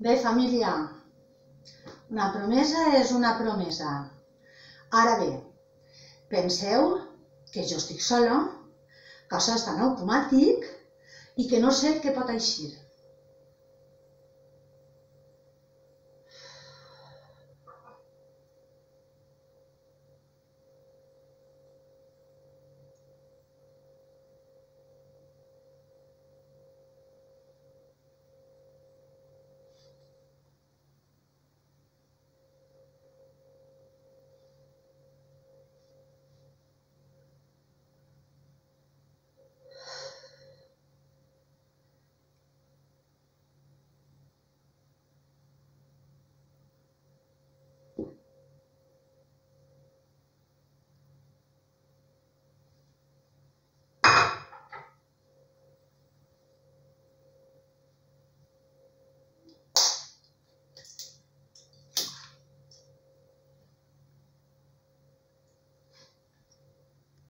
Bé, família, una promesa és una promesa. Ara bé, penseu que jo estic sola, que això està en automàtic i que no sé què pot eixir.